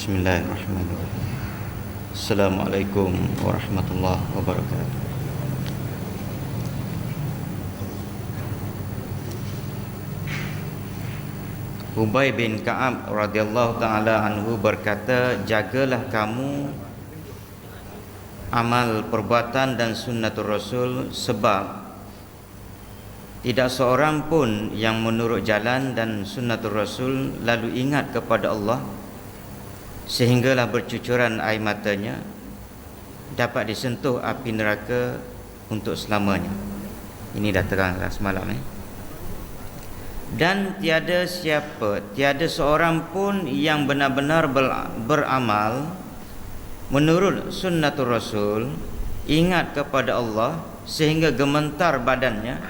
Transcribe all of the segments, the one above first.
Bismillahirrahmanirrahim. Assalamualaikum warahmatullahi wabarakatuh. Ubay bin Ka'ab radhiyallahu taala anhu berkata, jagalah kamu amal perbuatan dan sunnatul Rasul, sebab tidak seorang pun yang menurut jalan dan sunnatul Rasul lalu ingat kepada Allah sehinggalah bercucuran air matanya, dapat disentuh api neraka untuk selamanya. Ini dah teranglah semalam Dan tiada seorang pun yang benar-benar beramal menurut sunnatul Rasul, ingat kepada Allah sehingga gemetar badannya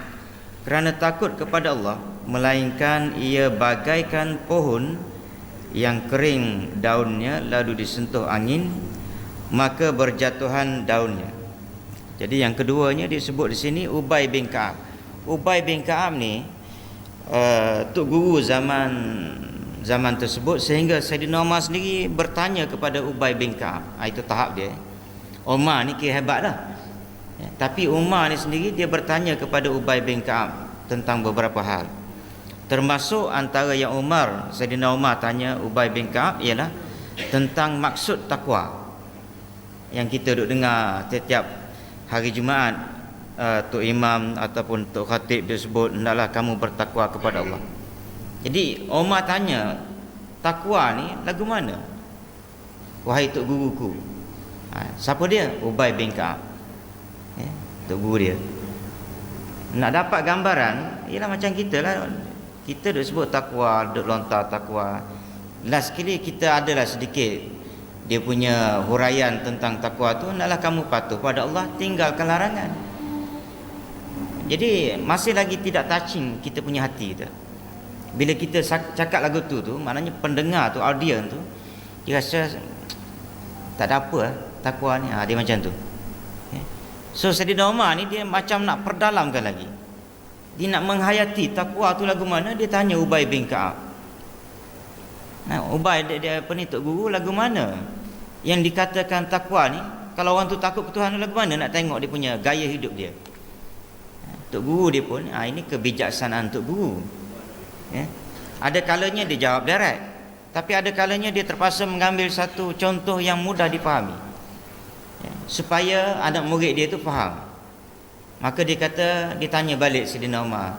kerana takut kepada Allah, melainkan ia bagaikan pohon yang kering daunnya lalu disentuh angin, maka berjatuhan daunnya. Jadi yang keduanya disebut di sini Ubay bin Ka'ab. Ubay bin Ka'ab ni tok guru zaman tersebut, sehingga Saidina Umar sendiri bertanya kepada Ubay bin Ka'ab. Itu tahap dia. Umar ni kira hebat dah. Tapi Umar ni sendiri dia bertanya kepada Ubay bin Ka'ab tentang beberapa hal. Termasuk antara yang Saidina Umar tanya Ubay bin Ka'ab ialah tentang maksud takwa. Yang kita duk dengar setiap hari Jumaat, Tok Imam ataupun Tok Khatib dia sebut, hendaklah kamu bertakwa kepada Allah. Jadi Umar tanya, takwa ni lagu mana? Wahai Tok Guruku. Siapa dia? Ubay bin Ka'ab. Tok Guru dia. Nak dapat gambaran, ialah macam kita lah. Kita duk sebut takwa, duk lontar takwa. Last sekali kita adalah sedikit dia punya huraian tentang takwa tu, hendaklah kamu patuh pada Allah, tinggalkan larangan. Jadi masih lagi tidak touching kita punya hati tu. Bila kita cakap lagu tu maknanya pendengar tu, audience tu, dia rasa tak ada apa takwa ni. Dia macam tu. So Saidina Umar ni dia macam nak perdalamkan lagi. Dia nak menghayati takwa tu lagu mana, dia tanya Ubay bin Ka'ab. Ubay dia apa ni, Tok Guru, lagu mana yang dikatakan takwa ni? Kalau orang tu takut ke Tuhan, lagu mana nak tengok dia punya gaya hidup dia. Tok Guru dia pun, ini kebijaksanaan Tok Guru. Ada kalanya dia jawab direct, tapi ada kalanya dia terpaksa mengambil satu contoh yang mudah dipahami, supaya anak murid dia tu faham. Maka dia kata, dia tanya balik Saidina Umar,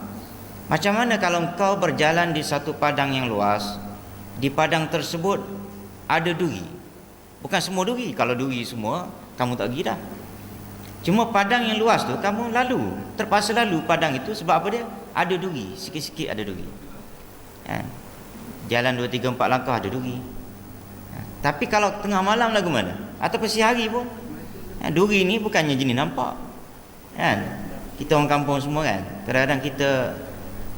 macam mana kalau kau berjalan di satu padang yang luas, di padang tersebut ada duri? Bukan semua duri, kalau duri semua kamu tak pergi dah. Cuma padang yang luas tu kamu terpaksa lalu padang itu, sebab apa dia? Ada duri, sikit-sikit ada duri. Jalan 2, 3, 4 langkah ada duri. Tapi kalau tengah malam lagu mana? Ataupun siang hari pun, duri ni bukannya jenis nampak. Kita orang kampung semua kan, kadang-kadang kita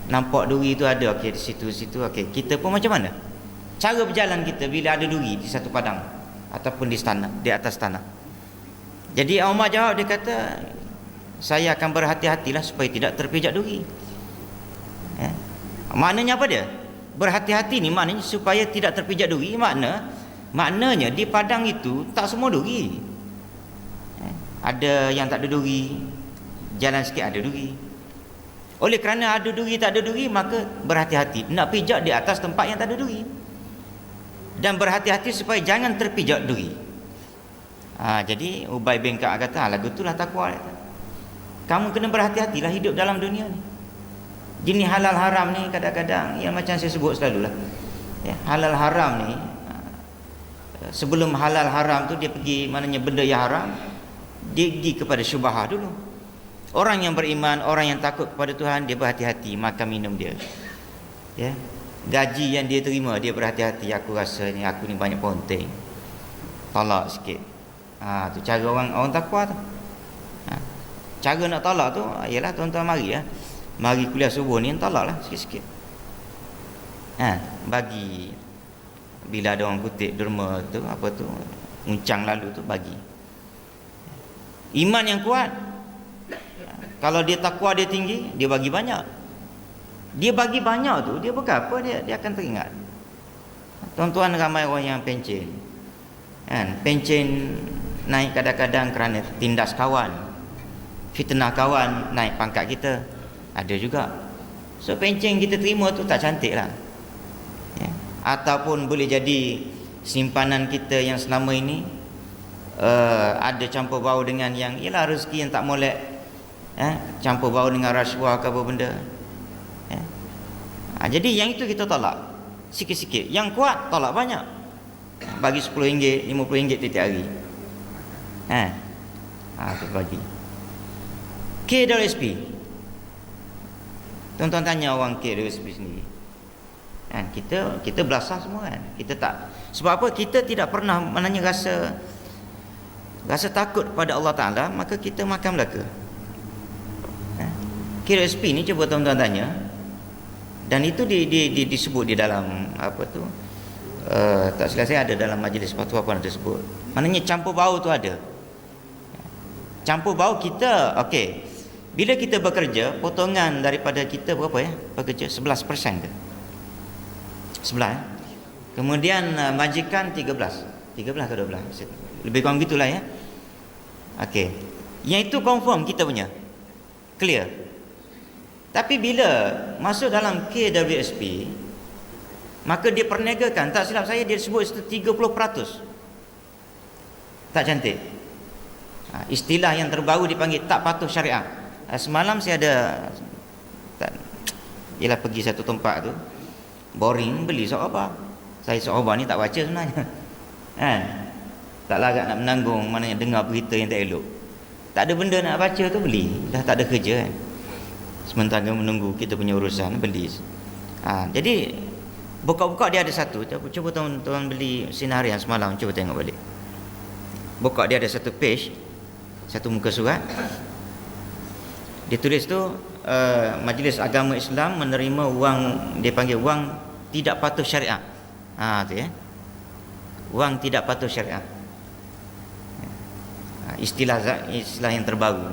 nampak duri tu ada, okey, di situ-situ, okey. Kita pun macam mana? Cara berjalan kita bila ada duri di satu padang ataupun di atas tanah. Jadi Umar jawab, dia kata, saya akan berhati-hatilah supaya tidak terpijak duri. Maknanya apa dia? Berhati-hati ni maknanya supaya tidak terpijak duri. Maknanya di padang itu tak semua duri. Ada yang tak ada duri, jalan sikit ada duri. Oleh kerana ada duri tak ada duri, maka berhati-hati nak pijak di atas tempat yang tak ada duri. Dan berhati-hati supaya jangan terpijak duri. Jadi Ubay bin Ka'ab kata, lagu itulah takwa. Kamu kena berhati-hatilah hidup dalam dunia ni. Jenis halal haram ni kadang-kadang, yang macam saya sebut selalu lah, halal haram ni, sebelum halal haram tu dia pergi, maknanya benda yang haram, dia pergi kepada syubhah dulu. Orang yang beriman, orang yang takut kepada Tuhan, dia berhati-hati makan minum dia. Gaji yang dia terima, dia berhati-hati, aku rasa ni aku ni banyak ponteng, tolak sikit. Tu cara orang takwa tu. Cara nak tolak tu ialah tuan-tuan mari kuliah subuh ni tolaklah sikit-sikit. Bagi bila ada orang kutip derma tu, apa tu, uncang lalu tu, bagi. Iman yang kuat, kalau dia takwa dia tinggi, dia bagi banyak. Dia bagi banyak tu, dia bukan apa, dia akan teringat. Tuan-tuan, ramai orang yang pencen. Kan, pencen naik kadang-kadang kerana tindas kawan, fitnah kawan, naik pangkat kita. Ada juga. So pencen kita terima tu tak cantik lah. Ya. Ataupun boleh jadi simpanan kita yang selama ini ada campur bau dengan yang ialah rezeki yang tak molek, campur bau dengan rasuah ke apa benda. Jadi yang itu kita tolak sikit-sikit. Yang kuat tolak banyak. Bagi RM10, RM50 tiap hari. Tu bagi. KWSP. Tuan-tuan tanya orang KWSP sendiri. Kita belasah semua kan. Kita tak. Sebab apa? Kita tidak pernah menanya rasa takut pada Allah Ta'ala, maka kita makan belaka. KWSP ni cuba tuan-tuan tanya. Dan itu disebut di dalam apa tu? Tak silap saya ada dalam majlis fatwa pun ada sebut. Maknanya campur bau tu ada. Campur bau kita, okey. Bila kita bekerja, potongan daripada kita berapa ya? Bekerja 11% ke? 11. Kemudian majikan 13 ke 12. Lebih kurang gitulah ya. Okey. Yang itu confirm kita punya. Clear. Tapi bila masuk dalam KWSP, maka dia perniagakan, tak silap saya dia sebut itu 30%. Tak cantik. Istilah yang terbaru dipanggil tak patuh syariah. Semalam saya ada ialah pergi satu tempat tu, boring, beli sahabat. Saya sahabat ni tak baca sebenarnya. Tak larat nak menanggung, maknanya dengar berita yang tak elok. Tak ada benda nak baca tu beli, dah tak ada kerja kan. Sementara menunggu kita punya urusan, beli. Jadi buka-buka dia ada satu. Cuba tuan-tuan beli Sinar Harian semalam, cuba tengok balik. Buka dia ada satu page, satu muka surat. Dia tulis tu Majlis Agama Islam menerima wang, dia panggil wang tidak patuh syariah. Tu ya. Wang tidak patuh syariah. Istilah yang terbaru.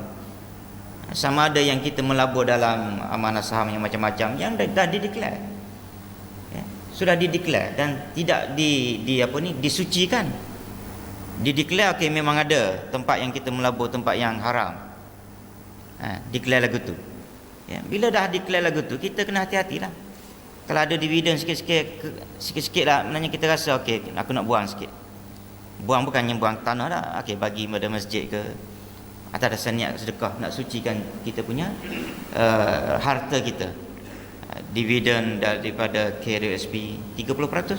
Sama ada yang kita melabur dalam amanah saham yang macam-macam yang dah dideklar. Sudah dideklar dan tidak disucikan. Dideklar okey memang ada tempat yang kita melabur, tempat yang haram. Deklar lagu tu. Bila dah deklar lagu tu, kita kena hati-hatilah. Kalau ada dividen sikit-sikit lah, maknanya kita rasa okey, aku nak buang sikit. Buang bukannya buang tanah dah. Okey, bagi pada masjid ke, atau ada niat sedekah nak sucikan kita punya harta kita. Dividen daripada KWSP 30%.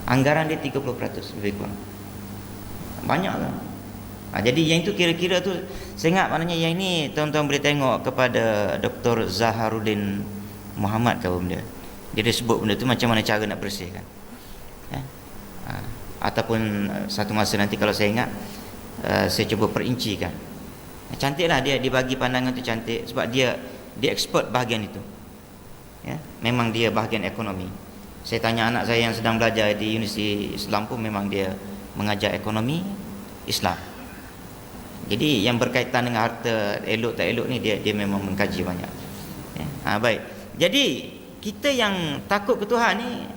Anggaran dia 30% lebih kurang. Banyak lah. Jadi yang itu kira-kira tu saya ingat, maknanya yang ini tuan-tuan boleh tengok kepada Dr. Zaharuddin Muhammad kau benda. Dia sebut benda tu macam mana cara nak bersihkan. Ataupun satu masa nanti kalau saya ingat, saya cuba perincikan. Cantiklah dia bagi pandangan tu cantik sebab dia expert bahagian itu. Memang dia bahagian ekonomi. Saya tanya anak saya yang sedang belajar di Universiti Islam pun memang dia mengajar ekonomi Islam. Jadi yang berkaitan dengan harta elok tak elok ni dia memang mengkaji banyak. Baik. Jadi kita yang takut ke Tuhan ni,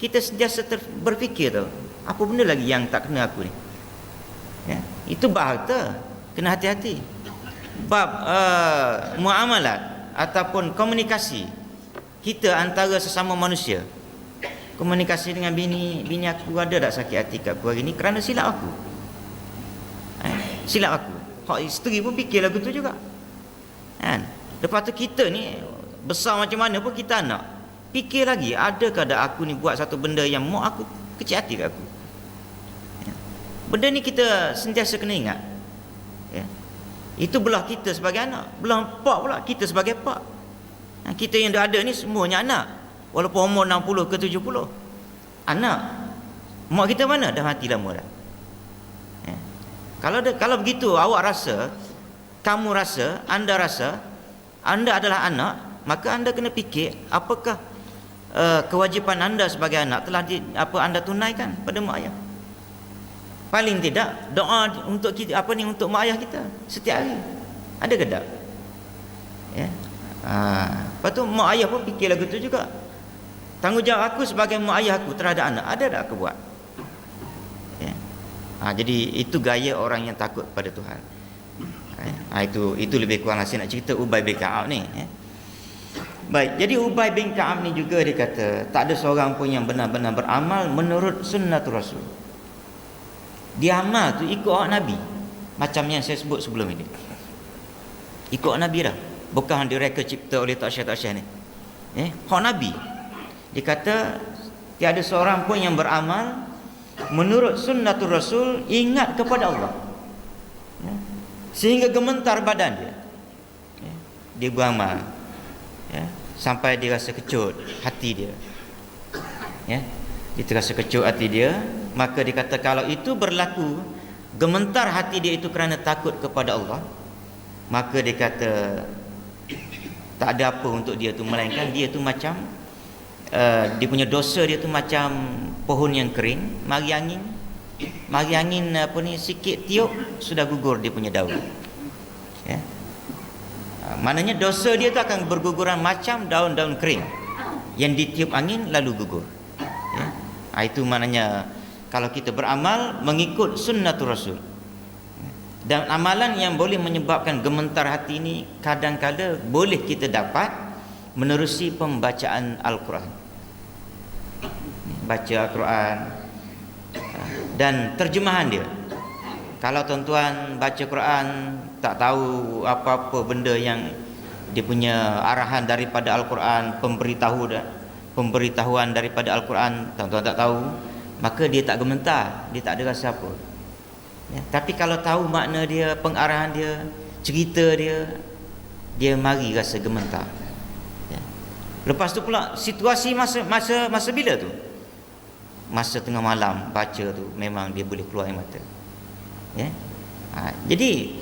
kita sentiasa berfikir tau, apa benda lagi yang tak kena aku ni. Itu bab harta, kena hati-hati. Bab muamalat ataupun komunikasi kita antara sesama manusia. Komunikasi dengan bini aku, ada tak sakit hati kat aku hari ni kerana silap aku. Silap aku. Hak isteri pun fikir lagu tu juga. Lepas tu kita ni besar macam mana pun kita anak, fikir lagi, adakah ada aku ni buat satu benda yang mak aku kecil hati kat aku. Benda ni kita sentiasa kena ingat. Itu belah kita sebagai anak, belah pak pula kita sebagai pak. Kita yang dah ada ni semuanya anak, walaupun umur 60 ke 70, anak. Mak kita mana? Dah mati lama dah. Kalau begitu awak rasa, kamu rasa, anda adalah anak, maka anda kena fikir apakah kewajipan anda sebagai anak telah anda tunaikan pada mak ayah. Paling tidak doa untuk kita, untuk mak ayah kita setiap hari. Ada ke tak? Lepas tu mak ayah pun fikir lagu tu juga. Tanggungjawab aku sebagai mak ayah aku terhadap anak, ada tak aku buat? Jadi itu gaya orang yang takut pada Tuhan. Itu lebih kurang saya nak cerita Ubay bin Ka'ab ni. Baik, jadi Ubay bin Ka'ab ni juga dia kata tak ada seorang pun yang benar-benar beramal menurut sunnatul Rasul. Dia amal tu ikut awak Nabi, macam yang saya sebut sebelum ini. Ikut Nabi dah, bukan direka cipta oleh tak syah ni. Hak Nabi. Dia kata tiada seorang pun yang beramal menurut sunnatul Rasul, ingat kepada Allah, sehingga gementar badan dia. Dia beramal, sampai dia rasa kecut hati dia. Dia terasa kecut hati dia. Maka dia kata kalau itu berlaku, gementar hati dia itu kerana takut kepada Allah, maka dia kata tak ada apa untuk dia tu, melainkan dia tu macam dia punya dosa dia tu macam pohon yang kering, mari angin sikit tiup sudah gugur dia punya daun. Maknanya dosa dia tu akan berguguran macam daun-daun kering yang ditiup angin lalu gugur. Itu maknanya kalau kita beramal mengikut sunnatul Rasul. Dan amalan yang boleh menyebabkan gementar hati ini kadang-kadang boleh kita dapat menerusi pembacaan Al-Quran. Baca Al-Quran dan terjemahan dia. Kalau tuan-tuan baca Quran tak tahu apa-apa benda yang dia punya arahan daripada Al-Quran, pemberitahuan daripada Al-Quran, tuan-tuan tak tahu, maka dia tak gementar, dia tak ada rasa apa. Tapi kalau tahu makna dia, pengarahan dia, cerita dia mari rasa gementar. Lepas tu pula situasi masa bila tu? Masa tengah malam baca tu memang dia boleh keluar air mata. Jadi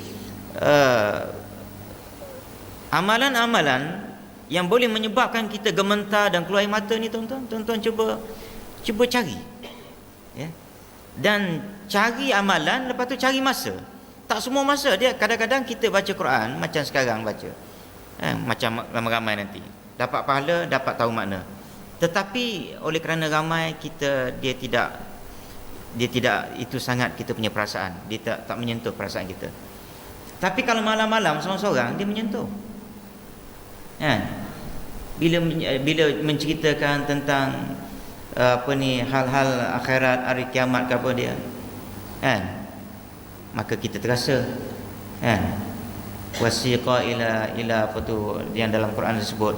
amalan-amalan yang boleh menyebabkan kita gementar dan keluar air mata ni, tuan-tuan cuba cari. Dan cari amalan, lepas tu cari masa. Tak semua masa dia. Kadang-kadang kita baca Quran macam sekarang baca, macam ramai-ramai nanti dapat pahala, dapat tahu makna. Tetapi oleh kerana ramai kita, dia tidak itu sangat kita punya perasaan. Dia tak menyentuh perasaan kita. Tapi kalau malam-malam seorang-seorang dia menyentuh. Bila menceritakan tentang hal-hal akhirat, hari kiamat ke apa dia, maka kita terasa, wasiqa ila apa tu yang dalam Quran disebut,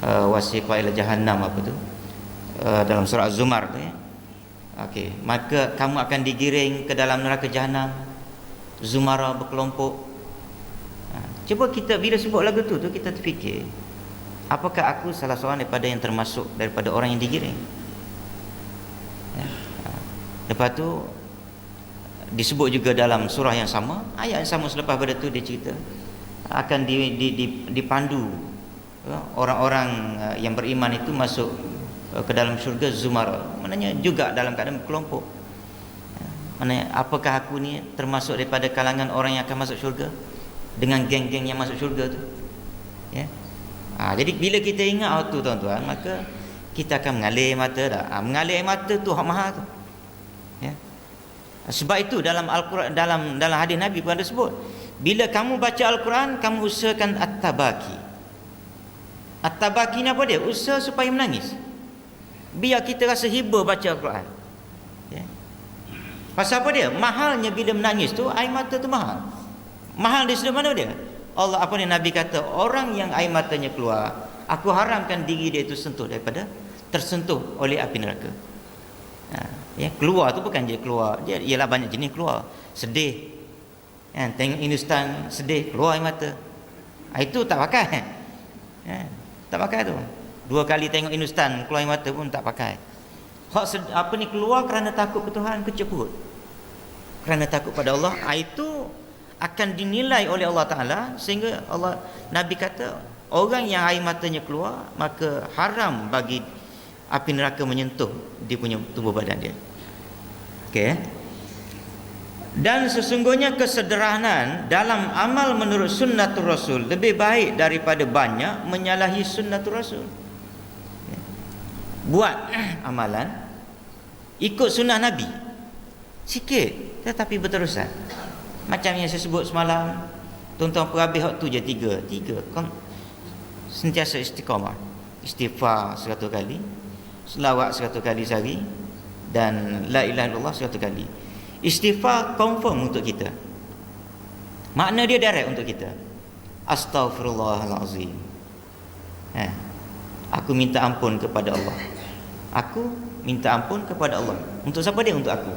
wasiqa ila jahannam apa tu, dalam surah Az-Zumar tu, maka kamu akan digiring ke dalam neraka jahanam, zumara berkelompok. Cuba kita bila sebut lagu tu kita terfikir, apakah aku salah seorang daripada yang termasuk daripada orang yang digiring? Lepas tu disebut juga dalam surah yang sama, ayat yang sama selepas pada tu dia cerita akan dipandu orang-orang yang beriman itu masuk ke dalam syurga zumara. Maknanya juga dalam keadaan berkelompok. Maknanya apakah aku ni termasuk daripada kalangan orang yang akan masuk syurga dengan geng-geng yang masuk syurga tu? Jadi bila kita ingat waktu tuan-tuan, maka kita akan mengalir mata dah. Mengalir mata tu hak mahal tu. Sebab itu dalam Al-Quran, dalam hadis Nabi pun ada sebut, bila kamu baca Al-Quran, kamu usahakan at-tabaki. At-tabaki ni apa dia? Usaha supaya menangis. Biar kita rasa hibur baca Al-Quran. Pasal apa dia? Mahalnya bila menangis tu, air mata tu mahal. Mahal di sebelah mana dia? Allah Nabi kata, orang yang air matanya keluar, aku haramkan diri dia itu tersentuh oleh api neraka. Keluar tu bukan je keluar, dia ialah banyak jenis keluar. Sedih, tengok Hindustan sedih, keluar air mata. Itu tak pakai. Tak pakai tu. 2 kali tengok Hindustan keluar air mata pun tak pakai. Keluar kerana takut ke Tuhan, kecil perut, kerana takut pada Allah. Itu akan dinilai oleh Allah Ta'ala, sehingga Nabi kata orang yang air matanya keluar, maka haram bagi api neraka menyentuh dia punya tubuh badan dia. Dan sesungguhnya kesederhanaan dalam amal menurut sunnatul Rasul lebih baik daripada banyak menyalahi sunnatul Rasul. Buat amalan ikut sunnah Nabi sikit, tetapi berterusan. Macam yang saya sebut semalam, tuan-tuan perhabis waktu je tiga sentiasa istiqamah, istighfar 100 kali, selawat 100 kali sehari, dan la ilaha illallah 100 kali. Istighfar confirm untuk kita, makna dia direct untuk kita. Astaghfirullahalazim, aku minta ampun kepada Allah. Aku minta ampun kepada Allah. Untuk siapa dia? Untuk aku.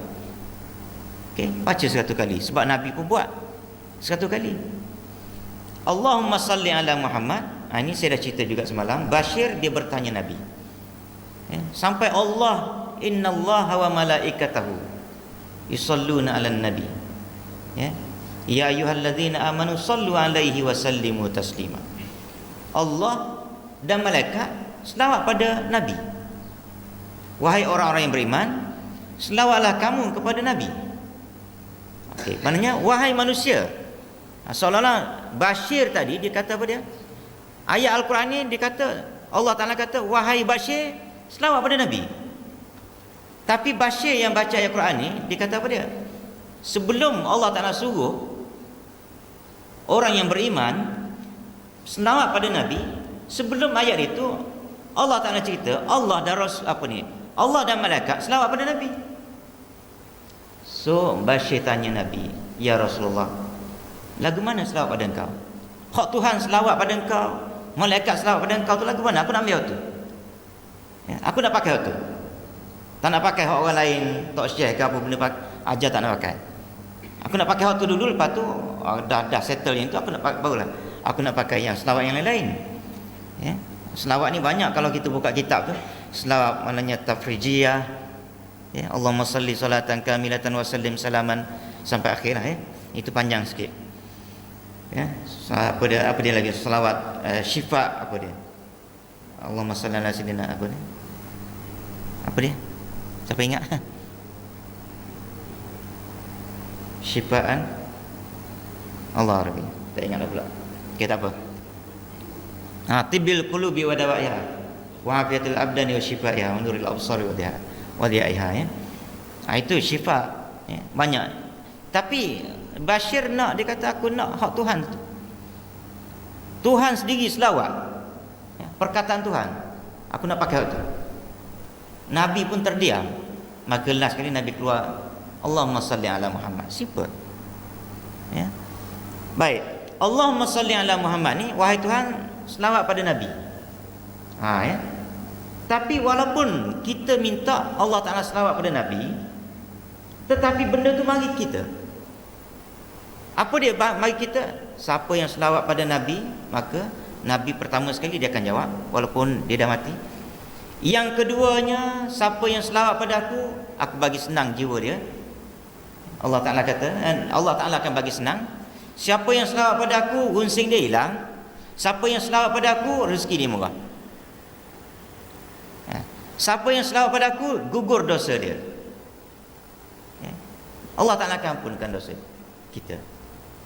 Baca 100 kali, sebab Nabi pun buat 100 kali. Allahumma salli ala Muhammad. Ini saya dah cerita juga semalam. Bashir dia bertanya Nabi, sampai Allah, innallaha wa malaikatahu yusalluna ala nabi, ya ayyuhalladzina amanu sallu alaihi wa sallimu taslima. Allah dan malaikat selawat pada Nabi. Wahai orang-orang yang beriman, selawatlah kamu kepada Nabi. Maknanya wahai manusia. Seolah-olah Bashir tadi dia kata apa dia? Ayat Al-Quran ni dia kata, Allah Ta'ala kata, wahai Bashir, selawat pada Nabi. Tapi Bashir yang baca ayat Al-Quran ni dia kata apa dia? Sebelum Allah Ta'ala suruh orang yang beriman selawat pada Nabi, sebelum ayat itu Allah Ta'ala cerita Allah dan Rasul Allah dan malaikat selawat pada Nabi. So Bashir tanya Nabi, ya Rasulullah, lagu mana selawat pada engkau? Hak Tuhan selawat pada engkau, malaikat selawat pada engkau tu lagu mana? Aku nak ambil tu. Aku nak pakai tu. Tak nak pakai hak orang lain, tok syekh ke apa benda ajar, tak nak pakai. Aku nak pakai hak tu dulu, lepas tu dah settle yang tu, aku nak barulah aku nak pakai yang selawat yang lain-lain. Selawat ni banyak kalau kita buka kitab tu. Selawat maknanya tafrijiyah, Allahumma salli salatan kamilatan wa sallim salaman sampai akhir lah. Itu panjang sikit. Apa dia lagi? Selawat syifa, apa dia? Allahumma salli ala sayyidina, apa dia? Siapa ingat? Syifaan Allah Rabbi. Tak ingat dah pula. Tak apa. Tibil qulubi wa dawaiha wa afiyatul abdani wa shifaiha wa nuril absari wa diaiha. Itu syifa. Banyak. Tapi Bashir nak, dia kata aku nak hak Tuhan tu. Tuhan sendiri selawat, perkataan Tuhan, aku nak pakai hak tu. Nabi pun terdiam. Maka last kali Nabi keluar, Allahumma salli ala Muhammad. Simple. Baik, Allahumma salli ala Muhammad ni, wahai Tuhan, selawat pada Nabi. Tapi walaupun kita minta Allah Ta'ala selawat pada Nabi, tetapi benda tu mari kita. Apa dia mari kita? Siapa yang selawat pada Nabi, maka Nabi pertama sekali dia akan jawab, walaupun dia dah mati. Yang keduanya, siapa yang selawat pada aku bagi senang jiwa dia. Allah Ta'ala kata, Allah Ta'ala akan bagi senang. Siapa yang selawat pada aku, runsing dia hilang. Siapa yang selawat pada aku, rezeki dia murah. Siapa yang selawat pada aku, gugur dosa dia. Allah Ta'ala akan ampunkan dosa kita.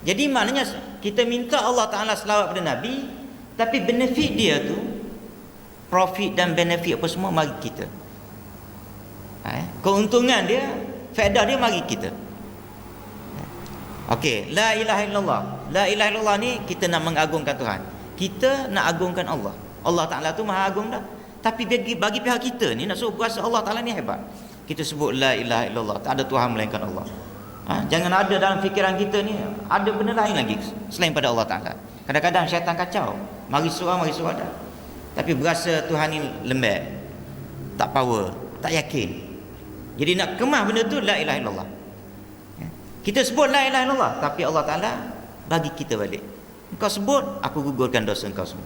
Jadi maknanya kita minta Allah Ta'ala selawat pada Nabi, tapi benefit dia tu, profit dan benefit apa semua mari kita. Keuntungan dia, faedah dia mari kita. Okey, la ilaha illallah. La ilaha illallah ni kita nak mengagungkan Tuhan. Kita nak agungkan Allah. Allah Ta'ala tu maha agung dah. Tapi bagi pihak kita ni nak suruh berasa Allah Ta'ala ni hebat. Kita sebut la ilaha illallah, tak ada Tuhan melainkan Allah. Jangan ada dalam fikiran kita ni ada benda lain lagi selain pada Allah Ta'ala. Kadang-kadang syaitan kacau, mari surah dah. Tapi berasa Tuhan ni lembek, tak power, tak yakin. Jadi nak kemas benda tu la ilaha illallah. Kita sebut la ilaha illallah, tapi Allah Ta'ala bagi kita balik. Engkau sebut, aku gugurkan dosa engkau semua.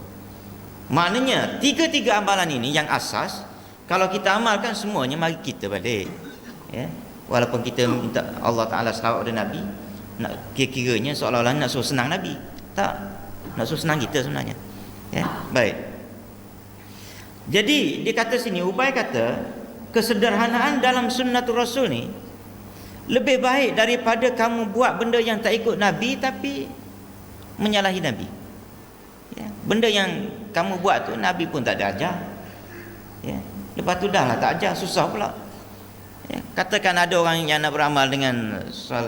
Maknanya tiga-tiga amalan ini yang asas, kalau kita amalkan semuanya mari kita balik. Walaupun kita minta Allah Ta'ala selawat pada Nabi, nak kira-kiranya seolah-olah nak suruh senang Nabi. Tak, nak suruh senang kita sebenarnya. Baik. Jadi dia kata sini, Ubay kata kesederhanaan dalam sunnatul Rasul ni lebih baik daripada kamu buat benda yang tak ikut Nabi tapi menyalahi Nabi. Benda yang kamu buat tu Nabi pun tak ada ajar. Lepas tu dah lah tak ajar, susah pula. Ya, katakan ada orang yang nak beramal dengan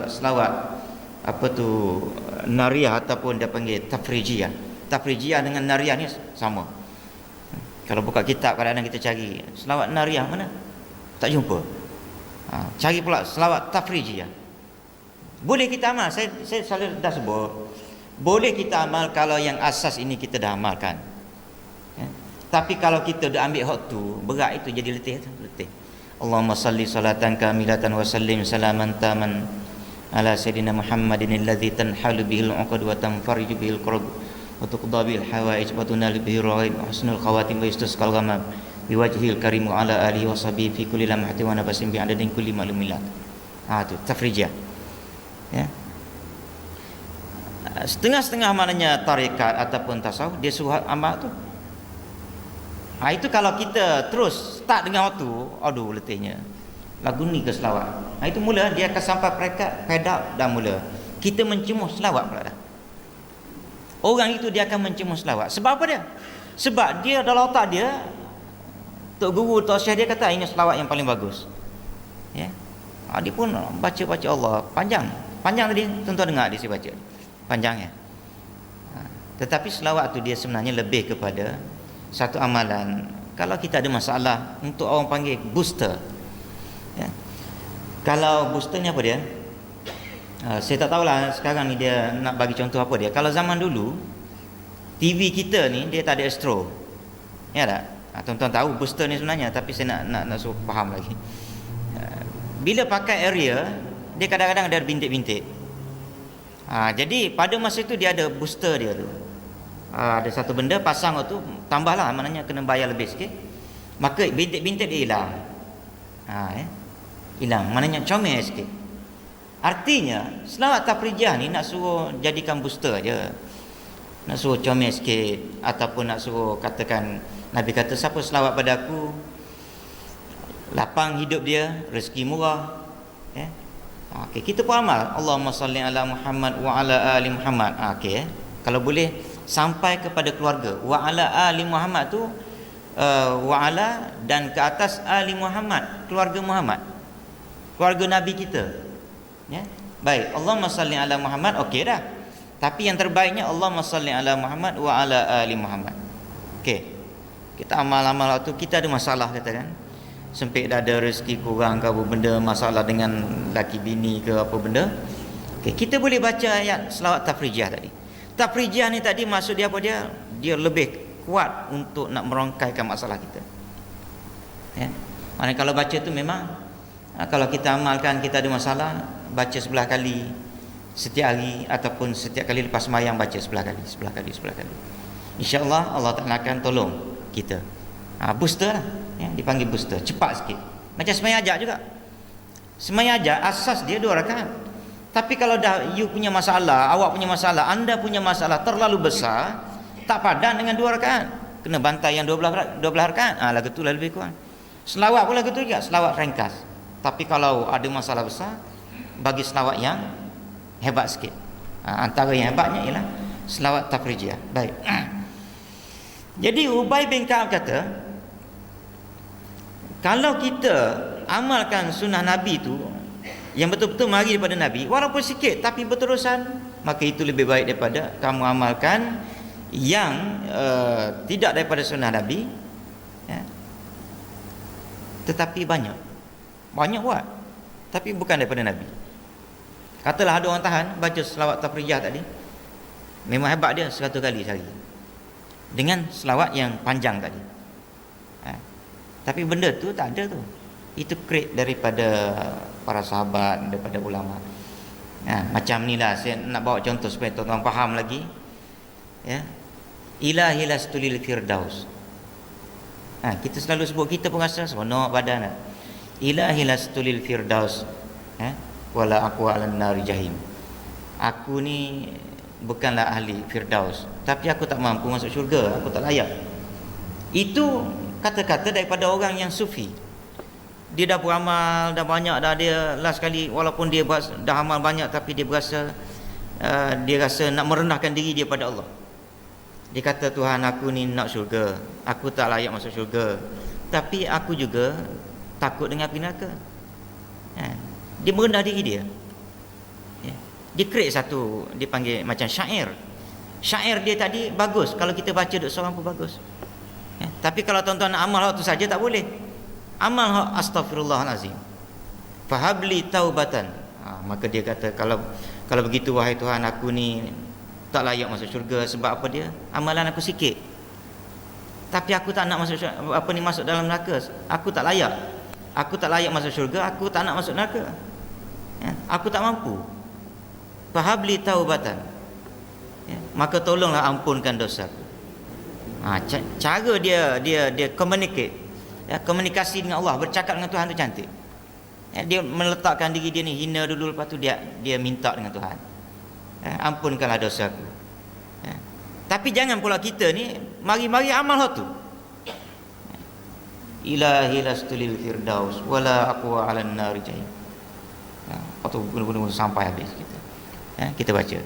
selawat apa tu nariyah ataupun dia panggil tafrijiyah. Tafrijiyah dengan nariyah ni sama. Kalau buka kitab kadang-kadang kita cari selawat nariyah mana? Tak jumpa. Cari pula selawat tafrijiyah. Boleh kita amal. Saya selalu dah sebut. Boleh kita amal kalau yang asas ini kita dah amalkan. Ya. Tapi kalau kita dah ambil hak tu, berat itu jadi letih. Allahumma salli salatan kamilatan wa sallim salaman taman ala sayyidina Muhammadin alladhi tanhalu bihil uqad wa tanfariju bihil qurub wa tuqda bihil hawaij wa tunalu bihil raghib wa husnul khawatim wa istisqal ghamam biwajhil karim wa ala alihi wa sahbihi fi kulli lamhatin wa nafasin bi adadin kulli ma'lumilat. Tu tafrijah. Ya. Setengah-setengah maknanya tarekat ataupun tasawuf dia suruh amal tu. Itu kalau kita terus start dengan waktu, aduh letihnya. Lagu ni ke selawat. Itu mula dia akan sampai perekat pedal dah mula. Kita mencemuh selawat pula dah. Orang itu dia akan mencemuh selawat. Sebab apa dia? Sebab dia dalam otak dia, Tok Guru, Tok Syekh dia kata ini selawat yang paling bagus. Ya. Dia pun baca Allah panjang. Panjang tadi tuan-tuan dengar dia baca. Panjang ya. Tetapi selawat tu dia sebenarnya lebih kepada satu amalan. Kalau kita ada masalah, untuk orang panggil booster. Ya. Kalau booster ni apa dia? Saya tak tahulah sekarang ni dia nak bagi contoh apa dia. Kalau zaman dulu TV kita ni dia tak ada astro. Ya tak? Tuan-tuan tahu booster ni sebenarnya, tapi saya nak suruh faham lagi. Bila pakai area, dia kadang-kadang ada bintik-bintik. Jadi pada masa itu dia ada booster dia tu. Ada satu benda pasang tu, tambahlah, maknanya kena bayar lebih sikit. Maka bintik-bintik dia hilang. Hilang, maknanya comel sikit. Artinya selawat tafrijah ni nak suruh jadikan booster aja. Nak suruh comel sikit, ataupun nak suruh katakan Nabi kata siapa selawat pada aku, lapang hidup dia, rezeki murah. Ya. Okey, kita pun amal. Allahumma salli ala Muhammad wa ala ali Muhammad. Okey, kalau boleh sampai kepada keluarga. Wa ala ali Muhammad tu wa ala dan ke atas ali Muhammad, keluarga Muhammad. Keluarga Nabi kita. Ya. Baik, Allahumma salli ala Muhammad, okey dah. Tapi yang terbaiknya Allahumma salli ala Muhammad wa ala ali Muhammad. Okey. Kita amal-amal waktu kita ada masalah katakan. Sempit dah ada rezeki kurang ke apa benda, masalah dengan laki bini ke apa benda. Okey, kita boleh baca ayat selawat tafrijah tadi. Tafrijah ni tadi maksud dia apa dia? Dia lebih kuat untuk nak merongkaikan masalah kita. Ya. Maknanya kalau baca tu memang kalau kita amalkan, kita ada masalah, baca 11 kali setiap hari ataupun setiap kali lepas sembahyang baca 11 kali. InsyaAllah Allah Ta'ala akan tolong kita. Booster lah, ya, dipanggil booster, cepat sikit. Macam sembahyang ajak juga. Sembahyang ajak asas dia 2 rakaat. Tapi kalau dah you punya masalah, awak punya masalah, anda punya masalah terlalu besar, tak padan dengan 2 rakaat, kena bantai yang 12 rakaat. Lagu tu lah lebih kurang. Selawat pun lagu tu juga, selawat ringkas. Tapi kalau ada masalah besar, bagi selawat yang hebat sikit. Antara yang hebatnya ialah selawat tafrijiyah. Baik. Jadi Ubay bin Ka'ab kata, kalau kita amalkan sunnah Nabi tu yang betul-betul mari daripada Nabi, walaupun sikit tapi berterusan, maka itu lebih baik daripada kamu amalkan yang tidak daripada sunnah Nabi, ya, tetapi banyak buat, tapi bukan daripada Nabi. Katalah ada orang tahan baca selawat tafrijah tadi, memang hebat dia 100 kali sehari dengan selawat yang panjang tadi. Tapi benda tu tak ada tu. Itu create daripada para sahabat, daripada ulama. Macam ni lah saya nak bawa contoh supaya tuan-tuan faham lagi. Ya. Ilahi lastulil firdaus. Kita selalu sebut, kita pun rasa seronok badan. Ilahi lastulil firdaus. Wala aku alan nari jahim. Aku ni bukanlah ahli firdaus, tapi aku tak mampu masuk syurga, aku tak layak. Itu kata-kata daripada orang yang sufi. Dia dah beramal, dah banyak dah, dia last kali walaupun dia dah amal banyak, tapi dia berasa dia rasa nak merendahkan diri dia pada Allah. Dia kata, Tuhan, aku ni nak syurga, aku tak layak masuk syurga, tapi aku juga takut dengan api neraka. Ha, dia merendah diri dia. Ya. Dia create satu, dia panggil macam syair. Syair dia tadi bagus, kalau kita baca duk seorang pun bagus. Ya. Tapi kalau tuan-tuan nak amal hak tu saja tak boleh. Amal hak astaghfirullahalazim. Fahabli taubatan. Maka dia kata, kalau begitu wahai Tuhan, aku ni tak layak masuk syurga. Sebab apa dia? Amalan aku sikit. Tapi aku tak nak masuk syurga, masuk dalam neraka. Aku tak layak. Aku tak layak masuk syurga, aku tak nak masuk neraka. Ya, aku tak mampu. Fahabli taubatan. Ya, maka tolonglah ampunkan dosaku. Cara dia communicate. Ya, komunikasi dengan Allah, bercakap dengan Tuhan tu cantik. Ya, dia meletakkan diri dia ni hina dulu, lepas tu dia minta dengan Tuhan. Ya, ampunkanlah dosaku. Ya. Tapi jangan pula kita ni mari-mari amal hak tu. Ilahi lastulil firdaus wala aqwa 'alan nar jahim. Ya, atau guna-guna sampai habis kita. Ya, kita baca.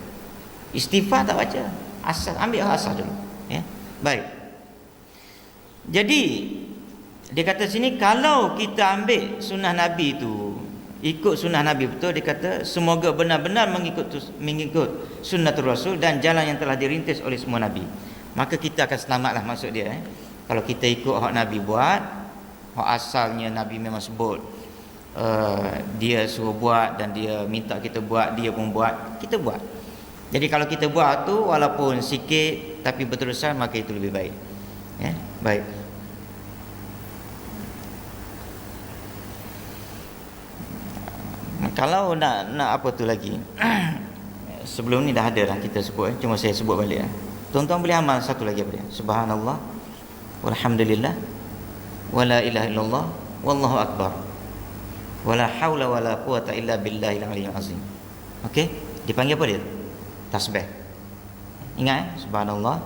Istighfar tak baca. Asal ambil asal dulu. Ya. Baik. Jadi dia kata sini, kalau kita ambil sunnah Nabi tu, ikut sunnah Nabi betul, dia kata semoga benar-benar mengikut sunnatul Rasul dan jalan yang telah dirintis oleh semua Nabi, maka kita akan selamatlah, maksud dia. Kalau kita ikut hak Nabi buat, hak asalnya Nabi memang sebut, dia suruh buat dan dia minta kita buat, dia pun buat, kita buat. Jadi kalau kita buat tu walaupun sikit tapi berterusan, maka itu lebih baik. Ya, baik. Kalau nak apa tu lagi, sebelum ni dah ada dah kita sebut, cuma saya sebut balik. Tuan-tuan boleh amal satu lagi apa dia? Subhanallah walhamdulillah wala ilaha illallah wallahu akbar wala haula wala quwata illa billahil aliyyil azim. Okey, dipanggil apa dia? Tasbih. Ingat subhanallah.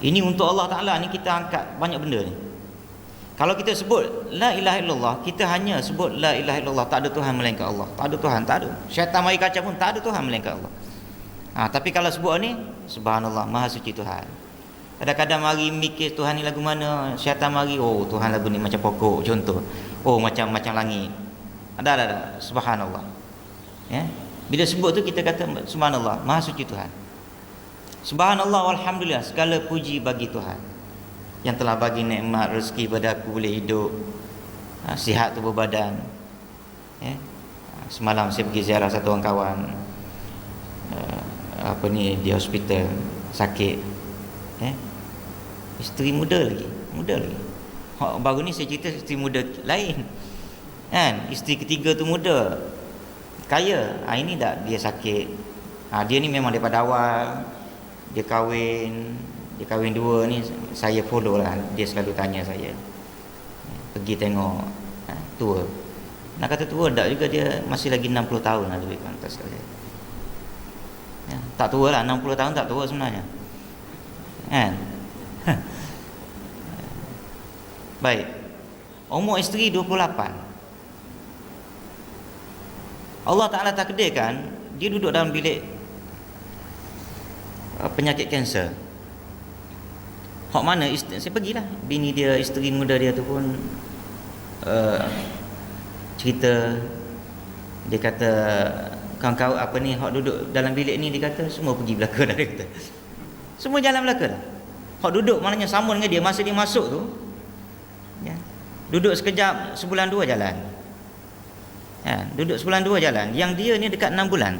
Ini untuk Allah Taala ni, kita angkat banyak benda ni. Kalau kita sebut la ilaha illallah, kita hanya sebut la ilaha illallah, tak ada Tuhan melainkan Allah. Tak ada Tuhan, tak ada. Syaitan mari kacau pun tak ada Tuhan melainkan Allah. Tapi kalau sebut ni subhanallah, maha suci Tuhan. Kadang-kadang mari mikir Tuhan ni lagu mana, syaitan mari, oh Tuhan lagu ni macam pokok contoh. Oh macam langit. Ada subhanallah. Ya. Bila sebut tu kita kata subhanallah, maha suci Tuhan. Subhanallah walhamdulillah, segala puji bagi Tuhan yang telah bagi nikmat rezeki pada aku, boleh hidup, sihat tubuh badan. Ya. Semalam saya pergi ziarah satu orang kawan, di hospital, sakit. Ya. Isteri muda lagi. Baru ni saya cerita isteri muda lain. Kan? Isteri ketiga tu muda, kaya. Ini dah dia sakit. Dia ni memang daripada awal dia kahwin dua ni, saya follow lah. Dia selalu tanya saya, pergi tengok, tua. Nak kata tua tak juga, dia masih lagi 60 tahun lah, lebih pantas sekali. Ya, tak tua lah, 60 tahun tak tua sebenarnya. Kan? Baik. Umur isteri 28. Allah Ta'ala takdirkan dia duduk dalam bilik penyakit kanser. Hak mana saya pergilah, bini dia, isteri muda dia tu pun cerita. Dia kata kawan-kawan hak duduk dalam bilik ni, dia kata semua pergi belaka dah, dia kata. Semua jalan belaka dah. Hak duduk maknanya sama dengan dia, masa dia masuk tu, ya, duduk sekejap, sebulan dua jalan. Ya, duduk sebulan dua jalan. Yang dia ni dekat 6 bulan.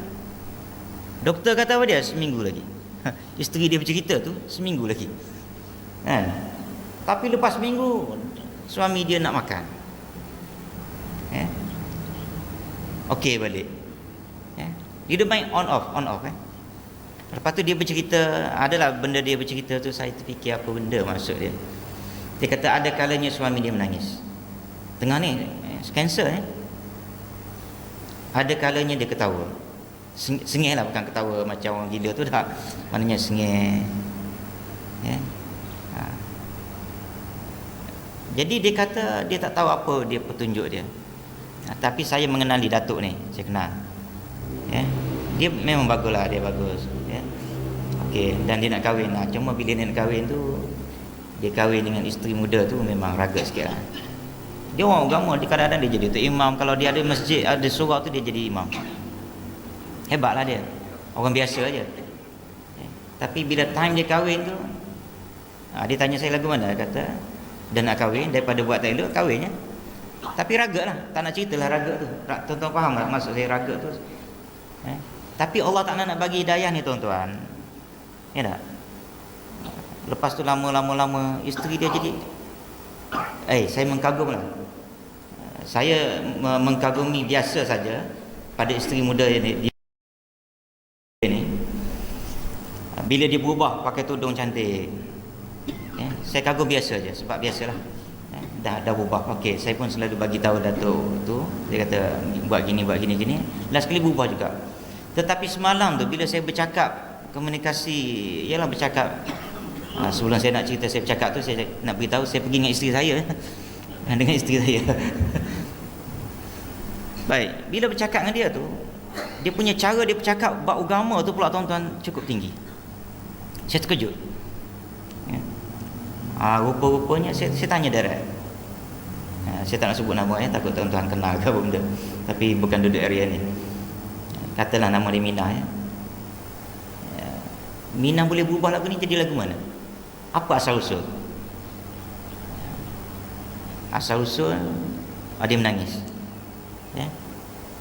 Doktor kata apa dia? Seminggu lagi. Isteri dia bercerita tu, seminggu lagi. Kan? Tapi lepas minggu suami dia nak makan. Okey balik. Dia main on off. Lepas tu dia bercerita, adalah benda dia bercerita tu, saya terfikir apa benda maksud dia. Dia kata ada kalanya suami dia menangis. Tengah ni kanser Ada kalanya dia ketawa. Sengih lah, bukan ketawa macam orang gila tu dah. Maknanya sengih. Jadi dia kata dia tak tahu apa dia petunjuk dia. Tapi saya mengenali datuk ni, saya kenal. Dia memang baguslah, dia bagus. Okey, dan dia nak kahwin lah. Cuma bila dia nak kahwin tu, dia kahwin dengan isteri muda tu memang raga sikit lah. Dia orang agama, di kadang-kadang dia jadi tu imam. Kalau dia ada masjid, ada surau tu dia jadi imam. Hebatlah dia. Orang biasa aja. Tapi bila time dia kahwin tu, dia tanya saya lagu mana, dia kata dia nak kahwin, daripada buat tak elok kahwinnya. Tapi raga lah, tak nak ceritalah raga tu. Tuan-tuan faham tak maksud saya raga tu? Tapi Allah tak nak bagi hidayah ni tuan-tuan. Ya tak? Lepas tu lama isteri dia jadi saya mengkagum lah. Saya mengkagumi biasa saja pada isteri muda ni. Bila dia berubah pakai tudung cantik, saya kagum biasa je, sebab biasalah. Dah berubah. Okey, saya pun selalu bagi tahu Datuk tu, dia kata buat gini. Last kali berubah juga. Tetapi semalam tu bila saya bercakap komunikasi, ialah bercakap, sebelum saya nak cerita saya bercakap tu, saya nak beritahu saya pergi dengan isteri saya. Dengan isteri saya. Baik, bila bercakap dengan dia tu, dia punya cara dia bercakap bab agama tu pula tuan-tuan cukup tinggi. Saya terkejut. Rupa-rupanya saya tanya direct. Saya tak nak sebut nama, takut tuan-tuan kenal ke apa benda. Tapi bukan duduk area ni. Katalah nama dia Mina. Mina boleh berubah lagu ni jadi lagu mana? Apa asal usul? Asal usul dia menangis.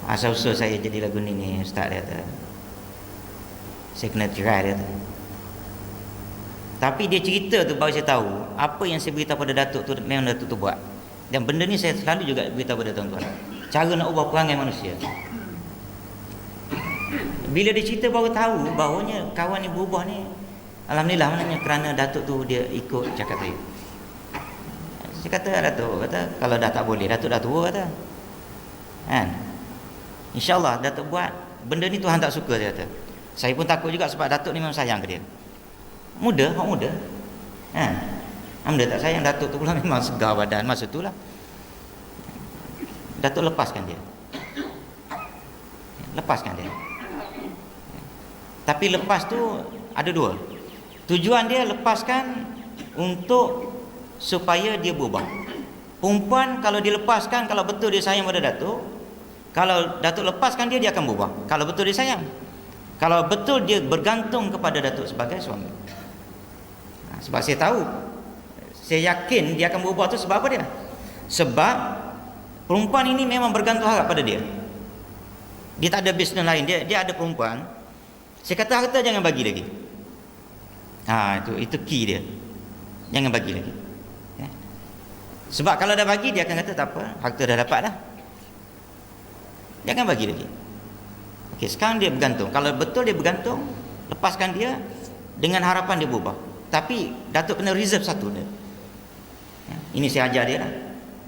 Asal usul saya jadi lagu ni Ustaz, dia kata saya kena cerai, dia kata. Tapi dia cerita tu baru saya tahu apa yang saya beritahu pada Datuk tu memang Datuk tu buat. Dan benda ni saya selalu juga beritahu pada tuan-tuan, cara nak ubah perangai manusia. Bila dia cerita baru tahu bahawanya kawan ni berubah ni, alhamdulillah, maknanya kerana Datuk tu dia ikut cakap saya. Saya kata Datuk, kalau dah tak boleh, Datuk dah tua kata. InsyaAllah Datuk buat. Benda ni Tuhan tak suka, dia kata. Saya pun takut juga sebab Datuk ni memang sayang ke dia. Muda, orang muda. Anda tak sayang Datuk tu pula memang segar badan masa tu lah. Datuk lepaskan dia. Tapi lepas tu ada dua. Tujuan dia lepaskan untuk supaya dia berubah. Perempuan kalau dilepaskan, kalau betul dia sayang pada Datuk, kalau Datuk lepaskan dia akan berubah. Kalau betul dia sayang. Kalau betul dia bergantung kepada Datuk sebagai suami. Sebab saya tahu, saya yakin dia akan berubah tu sebab apa dia? Sebab perempuan ini memang bergantung harap pada dia. Dia tak ada bisnes lain. Dia ada perempuan. Saya kata harta jangan bagi lagi. Itu key dia. Jangan bagi lagi. Sebab kalau dah bagi, dia akan kata tak apa, harta dah dapat dah. Jangan bagi lagi. Okey, sekarang dia bergantung. Kalau betul dia bergantung, lepaskan dia dengan harapan dia berubah. Tapi Datuk kena reserve satu dia. Ini saya ajar dia lah.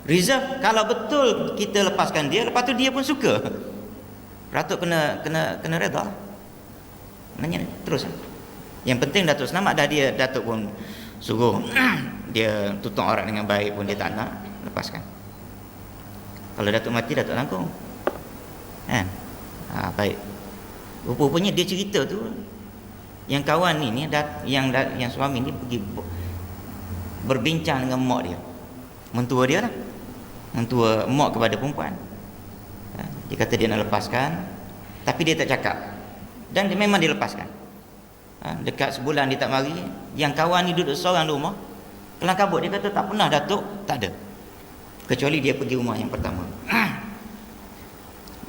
Reserve, kalau betul kita lepaskan dia, lepas tu dia pun suka, Datuk kena reda lah. Maknanya terus. Yang penting Datuk selamat dah, dia Datuk pun suruh dia tutup aurat dengan baik pun dia tak nak, lepaskan. Kalau Datuk mati, Datuk tanggung. Baik. Rupanya dia cerita tu, yang kawan ni yang suami ni pergi berbincang dengan mak dia, mentua dia lah, mentua mak kepada perempuan. Dia kata dia nak lepaskan, tapi dia tak cakap, dan dia memang dilepaskan. Dekat sebulan dia tak mari. Yang kawan ni duduk seorang di rumah, kelang kabut. Dia kata tak pernah Datuk, tak ada, kecuali dia pergi rumah yang pertama.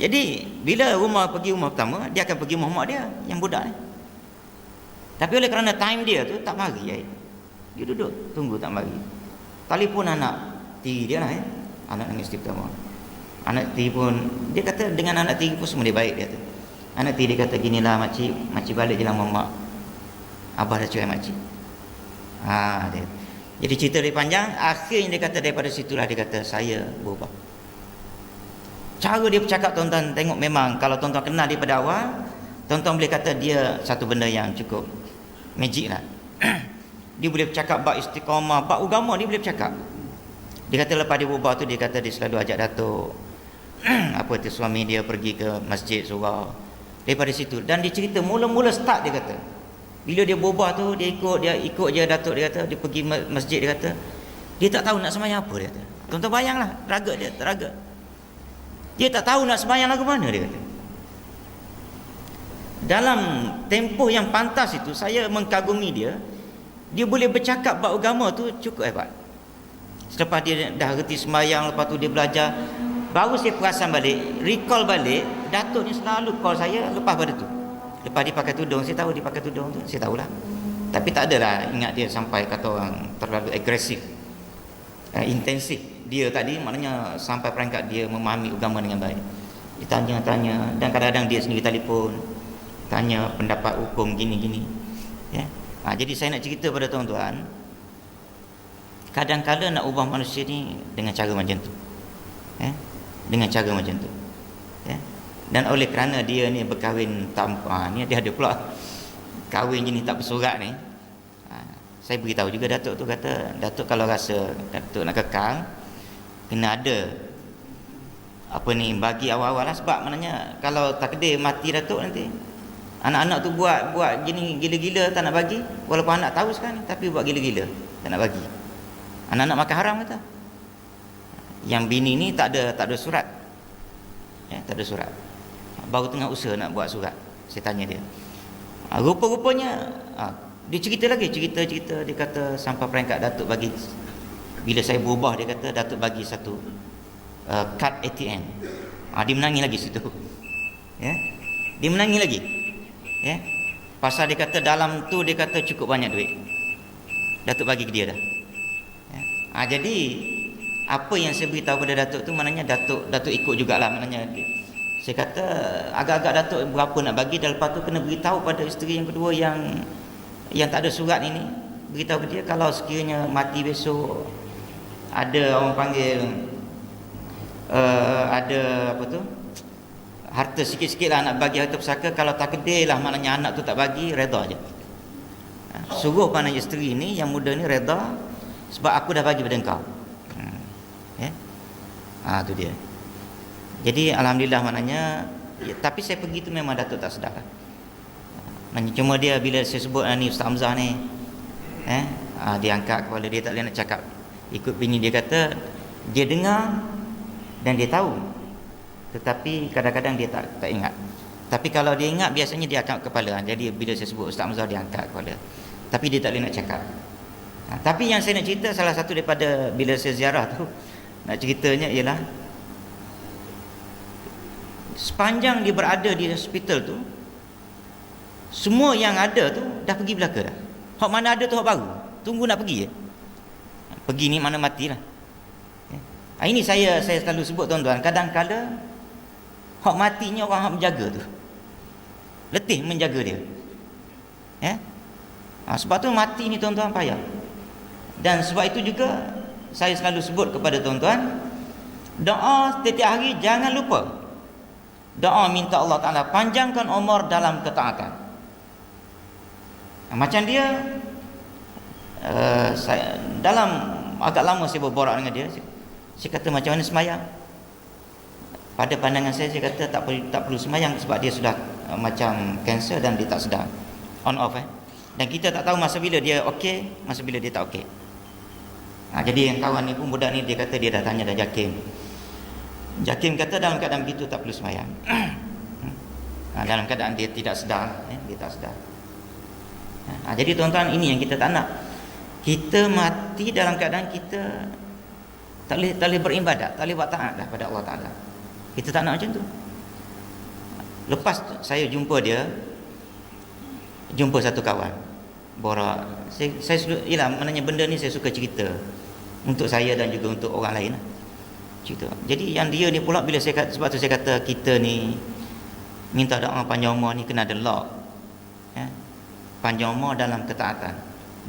Jadi bila pergi rumah pertama, dia akan pergi rumah mak dia yang budak ni. Tapi oleh kerana time dia tu tak mari, dia duduk tunggu tak mari. Telefon anak tiri dia lah, anak nangis isteri pertama. Anak tiri pun, dia kata dengan anak tiri pun semua dia baik, dia kata. Anak tiri dia kata ginilah makcik balik je lah mak. Abah dah cerai makcik. Dia. Jadi cerita dia panjang. Akhirnya dia kata daripada situlah dia kata saya berubah. Cara dia bercakap tuan-tuan tengok, memang kalau tuan-tuan kenal dia pada awal, tuan-tuan boleh kata dia satu benda yang cukup magic lah. Dia boleh bercakap bab istiqamah, bab agama dia boleh bercakap. Dia kata lepas dia berubah tu, dia kata dia selalu ajak Datuk suami dia pergi ke masjid surau. Daripada situ, dan dia cerita mula-mula start, dia kata bila dia berubah tu, dia ikut je Datuk. Dia kata dia pergi masjid, dia kata dia tak tahu nak sembahyang apa, dia kata Tuan-tuan bayanglah, teragut dia, teragut. Dia tak tahu nak sembahyang lagu mana, dia kata. Dalam tempoh yang pantas itu, saya mengkagumi dia. Dia boleh bercakap bab agama tu cukup hebat. Selepas dia dah reti sembahyang, lepas tu dia belajar, baru saya perasan balik, recall balik, Datuk ni selalu call saya lepas pada tu. Lepas dia pakai tudung, saya tahu dia pakai tudung tu, saya tahulah. Tapi tak adalah ingat dia sampai kata orang terlalu agresif, intensif. Dia tadi maknanya sampai peringkat dia memahami agama dengan baik. Dia tanya-tanya, dan kadang-kadang dia sendiri telefon, tanya pendapat hukum gini-gini. Ya. Jadi saya nak cerita pada tuan-tuan, kadang-kadang nak ubah manusia ni dengan cara macam tu. Ya. Dengan cara macam tu. Ya. Dan oleh kerana dia ni berkahwin tanpa ni, dia ada pula kahwin jenis tak bersurat ni. Saya beritahu juga Datuk tu, kata Datuk kalau rasa Datuk nak kekal, kena ada apa ni, bagi awal-awal lah. Sebab maknanya kalau takdir mati Datuk nanti, anak-anak tu buat gini gila-gila tak nak bagi, walaupun anak tahu sekarang ni, tapi buat gila-gila tak nak bagi. Anak-anak makan haram kata. Yang bini ni tak ada surat. Ya, tak ada surat. Baru tengah usaha nak buat surat. Saya tanya dia. Rupa-rupanya dia cerita lagi, cerita dia kata sampai peringkat Datuk bagi, bila saya berubah, dia kata Datuk bagi satu kad ATM. Dia menangis lagi situ. Ya. Dia menangis lagi. Ya. Pasal dia kata dalam tu, dia kata cukup banyak duit. Datuk bagi ke dia dah. Ya. Jadi apa yang saya beritahu pada Datuk tu, maknanya Datuk ikut jugalah, maknanya saya kata agak-agak Datuk berapa nak bagi, dan lepas tu kena beritahu pada isteri yang kedua yang tak ada surat ini, beritahu ke dia kalau sekiranya mati besok, ada orang panggil ada apa tu, harta sikit-sikit lah nak bagi harta pusaka, kalau takdir lah maknanya anak tu tak bagi, reda je. Suruh maknanya isteri ni yang muda ni reda, sebab aku dah bagi pada engkau. Ya. Tu dia. Jadi alhamdulillah maknanya, tapi saya pergi tu memang Datuk tak sedar. Cuma dia bila saya sebut ni Ustaz Hamzah ni, dia angkat kepala, dia tak boleh nak cakap. Ikut bini dia kata dia dengar dan dia tahu, tetapi kadang-kadang dia tak ingat. Tapi kalau dia ingat, biasanya dia angkat kepala. Jadi bila saya sebut Ustaz Hamzah, dia angkat kepala, tapi dia tak boleh nak cakap. Tapi yang saya nak cerita, salah satu daripada bila saya ziarah tu, nak ceritanya ialah sepanjang dia berada di hospital tu, semua yang ada tu dah pergi belaka dah. Hak mana ada tu hak baru, tunggu nak pergi je. Pergi ni mana matilah. Ini saya selalu sebut tuan-tuan, kadang-kadang hak matinya orang hak menjaga tu, letih menjaga dia. Ya. Sebab tu mati ni tuan-tuan payah. Dan sebab itu juga saya selalu sebut kepada tuan-tuan, doa setiap hari jangan lupa. Doa minta Allah Ta'ala panjangkan umur dalam ketaatan. Macam dia, saya dalam agak lama saya berborak dengan dia, saya kata macam mana sembahyang. Pada pandangan saya kata tak perlu sembahyang, sebab dia sudah macam kanser dan dia tak sedar, on off. Dan kita tak tahu masa bila dia okey, masa bila dia tak okey. Jadi yang kawan ni pun, budak ni, dia kata dia dah tanya dah Jakim kata dalam keadaan begitu tak perlu sembahyang. Dalam keadaan dia tidak sedar, dia tak sedar. Jadi tuan-tuan, ini yang kita tak nak. Kita mati dalam keadaan kita tak boleh beribadat, tak boleh buat taat dah pada Allah Ta'ala. Kita tak nak macam tu. Lepas tu, saya jumpa satu kawan, borak. Saya ialah maknanya benda ni saya suka cerita untuk saya dan juga untuk orang lain lah. Cerita. Jadi yang dia ni pula, bila saya kata, sebab tu saya kata kita ni minta doa panjang umur ni kena ada lock. Ya? Panjang umur dalam ketaatan.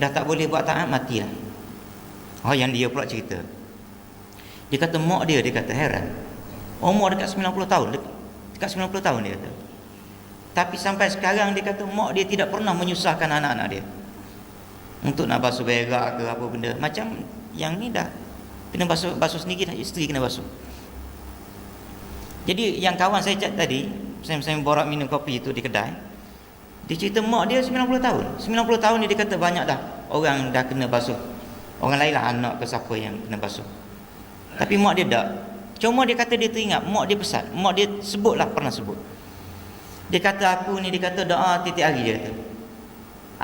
Dah tak boleh buat taat, matilah. Yang dia pula cerita. Dia kata mak dia kata heran. Umur dekat 90 tahun, dekat 90 tahun dia kata. Tapi sampai sekarang dia kata mak dia tidak pernah menyusahkan anak-anak dia untuk nak basuh berak ke apa benda. Macam yang ni dah kena basuh sendiri dah, isteri kena basuh. Jadi yang kawan saya cakap tadi, saya borak minum kopi itu di kedai, dia cerita mak dia 90 tahun. 90 tahun ni dia kata banyak dah orang dah kena basuh. Orang lain lah, anak ke siapa yang kena basuh. Tapi mak dia tak. Cuma dia kata dia teringat, mak dia pesan, mak dia sebutlah, pernah sebut. Dia kata aku ni, dia kata doa tiap hari dia kata.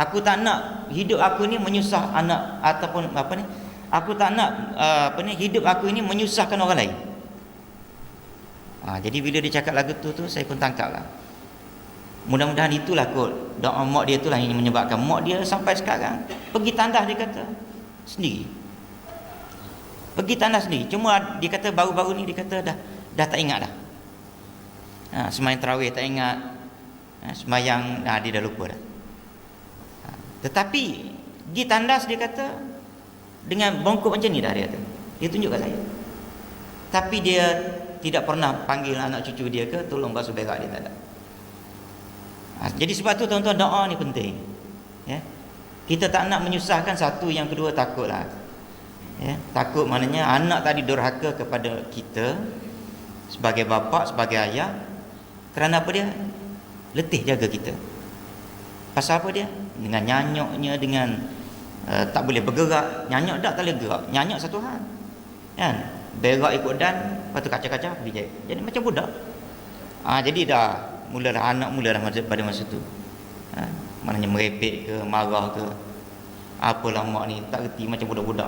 Aku tak nak hidup aku ni menyusah anak ataupun apa ni. Aku tak nak hidup aku ini menyusahkan orang lain. Jadi bila dia cakap lagu tu saya pun tangkaplah. Mudah-mudahan itulah kot doa mak dia itulah yang menyebabkan mak dia sampai sekarang pergi tandas dia kata sendiri. Pergi tandas sendiri. Cuma dia kata baru-baru ni dia kata dah tak ingat dah. Sembahyang tarawih tak ingat. Sembahyang dia dah lupa dah. Tetapi pergi tandas dia kata dengan bongkok macam ni dah dia kata. Dia tunjuk kat saya. Tapi dia tidak pernah panggil anak cucu dia ke tolong basuh berak, dia tak ada. Jadi sebab tu tuan-tuan, doa ni penting. Ya. Kita tak nak menyusahkan satu, yang kedua takutlah. Ya, takut maknanya anak tadi durhaka kepada kita sebagai bapa, sebagai ayah. Kerana apa dia? Letih jaga kita. Pasal apa dia? Dengan nyanyuknya, dengan tak boleh bergerak. Nyanyuk tak boleh gerak. Nyanyuk satu hal. Kan? Berak ikut dan, lepas tu kaca-kaca pergi jahit. Jadi macam budak. Jadi dah mulalah anak mulalah pada masa tu. Maknanya merepek ke, marah ke, apalah mak ni tak reti macam budak-budak.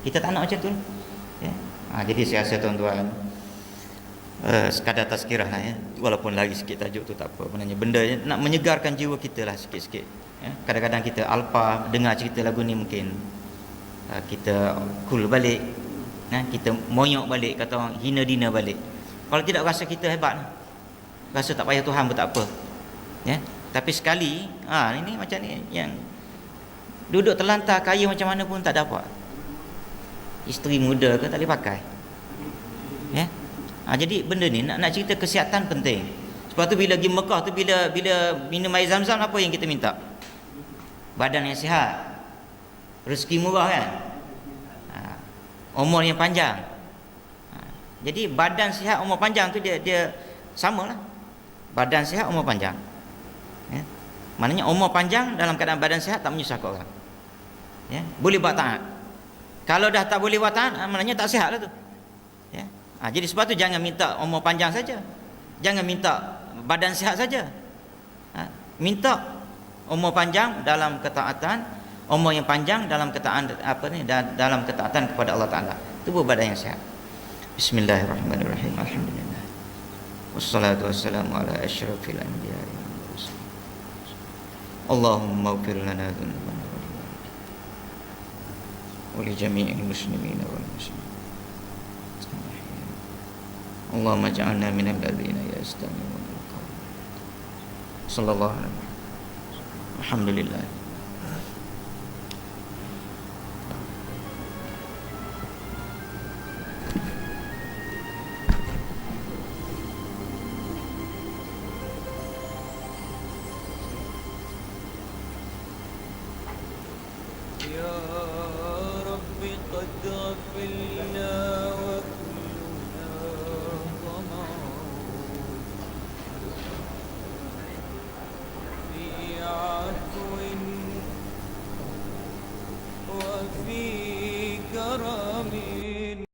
Kita tak nak macam tu. Ya. Jadi saya rasa tuan-tuan, sekadar tazkirah lah ya. Walaupun lagi sikit tajuk tu tak apa. Maknanya benda nak menyegarkan jiwa kita lah sikit-sikit. Ya. Kadang-kadang kita alpa dengar cerita lagu ni mungkin kita cool balik. Kita moyok balik, kata orang hina-dina balik. Kalau tidak rasa kita hebat, rasa tak payah Tuhan pun tak apa. Ya. Tapi sekali ini macam ni, yang duduk terlantar kaya macam mana pun tak dapat. Isteri muda ke tak boleh pakai. Ya. Jadi benda ni nak cerita kesihatan penting. Sebab tu bila pergi Mekah tu, bila minum air Zam-Zam, apa yang kita minta? Badan yang sihat, rezeki murah kan, umur yang panjang. Jadi badan sihat, umur panjang tu dia samalah. Badan sihat, umur panjang. Ya. Maknanya umur panjang dalam keadaan badan sihat, tak menyusahkan orang. Ya. Boleh buat taat. Kalau dah tak boleh buat taat, maknanya tak sihat lah tu. Ya. Jadi sebab tu jangan minta umur panjang saja. Jangan minta badan sihat saja. Minta umur panjang dalam ketaatan, umur yang panjang dalam ketaatan dalam ketaatan kepada Allah Taala. Tubuh badan yang sihat. Bismillahirrahmanirrahim. Alhamdulillah. Wassalatu wassalamu ala asyrafil anbiya'i wal mursalin. Allahumma ighfir lana dzunubana wa li jami'il muslimin wal muslimat. Allahumma ij'alna minal ladzina yastami'una al-qawla. Sallallahu alaihi wasallam. Alhamdulillah.